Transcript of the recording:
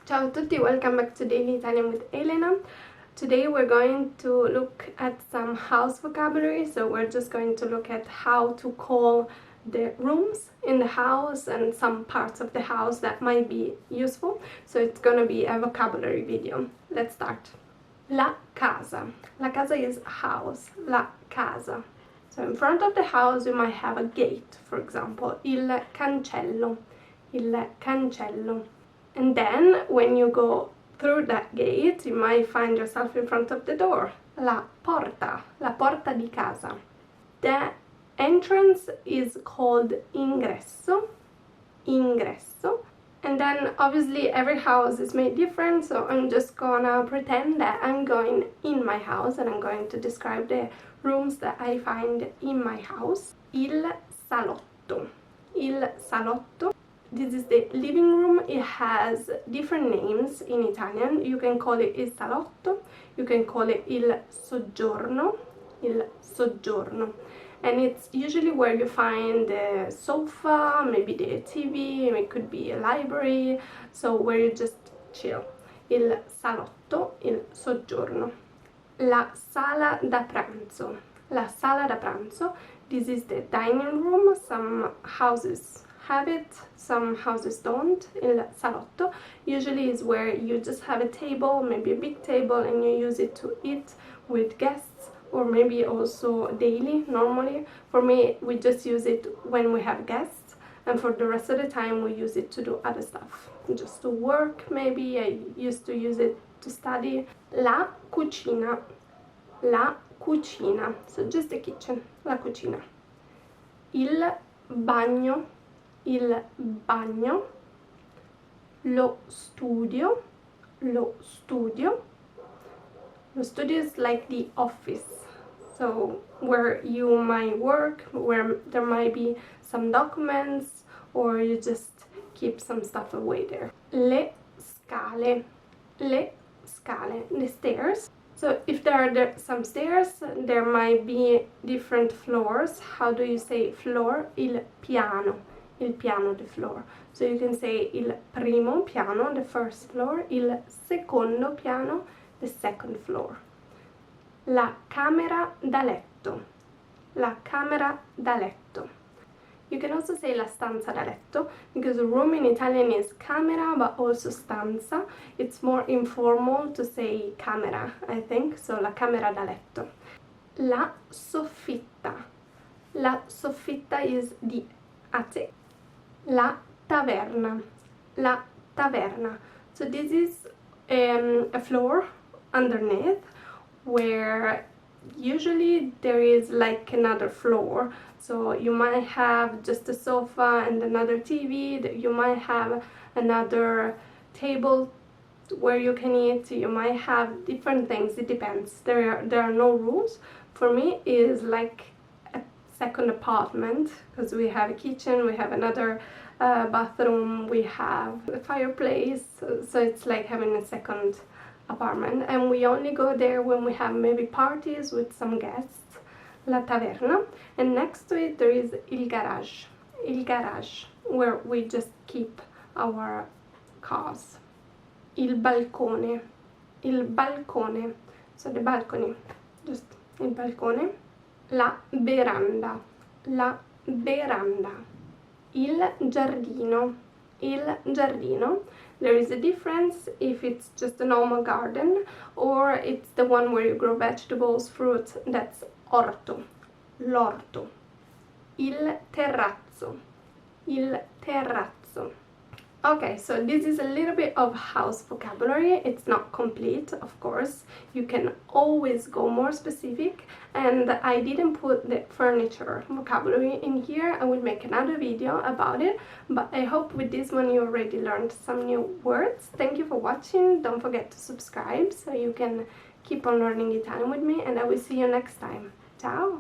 Ciao a tutti, welcome back to Daily Italian with Elena. Today we're going to look at some house vocabulary, so we're just going to look at how to call the rooms in the house and some parts of the house that might be useful. So it's gonna be a vocabulary video. Let's start. La casa. La casa is house. La casa. So in front of the house you might have a gate, for example, il cancello. Il cancello. And then when you go through that gate, you might find yourself in front of the door. La porta di casa. The entrance is called ingresso, ingresso. And then obviously every house is made different, so I'm just gonna pretend that I'm going in my house and I'm going to describe the rooms that I find in my house. Il salotto. Il salotto. This is the living room. It has different names in Italian. You can call it il salotto, you can call it il soggiorno, and it's usually where you find the sofa, maybe the TV, it could be a library, so where you just chill. Il salotto, il soggiorno. La sala da pranzo. La sala da pranzo. This is the dining room. Some houses have it, some houses don't. Il salotto usually is where you just have a table, maybe a big table, and you use it to eat with guests, or maybe also daily, normally. For me, we just use it when we have guests, and for the rest of the time we use it to do other stuff, just to work. Maybe I used to use it to study. La cucina. La cucina, so just the kitchen. La cucina. Il bagno. Il bagno. Lo studio. Lo studio. Lo studio is like the office, so where you might work, where there might be some documents, or you just keep some stuff away there. Le scale. Le scale. The stairs. So if there are some stairs, there might be different floors. How do you say floor? Il piano. Il piano, the floor. So you can say il primo piano, the first floor, il secondo piano, the second floor. La camera da letto. La camera da letto. You can also say la stanza da letto, because a room in Italian is camera, but also stanza. It's more informal to say camera, I think, so la camera da letto. La soffitta. La soffitta is the attic. La taverna. La taverna. So this is a floor underneath where usually there is like another floor. So you might have just a sofa and another TV, you might have another table where you can eat, you might have different things, it depends. There are no rules. For me it is like a second apartment, because we have a kitchen, we have another bathroom, we have a fireplace, so it's like having a second apartment, and we only go there when we have maybe parties with some guests. La taverna. And next to it there is il garage. Il garage, where we just keep our cars. Il balcone. Il balcone. So the balcony. Just il balcone. La veranda. La veranda. Il giardino. Il giardino. There is a difference if it's just a normal garden or it's the one where you grow vegetables, fruits. That's orto. L'orto. Il terrazzo. Il terrazzo. Okay, so this is a little bit of house vocabulary. It's not complete, of course. You can always go more specific, and I didn't put the furniture vocabulary in here. I will make another video about it, but I hope with this one you already learned some new words. Thank you for watching. Don't forget to subscribe so you can keep on learning Italian with me, and I will see you next time. Ciao!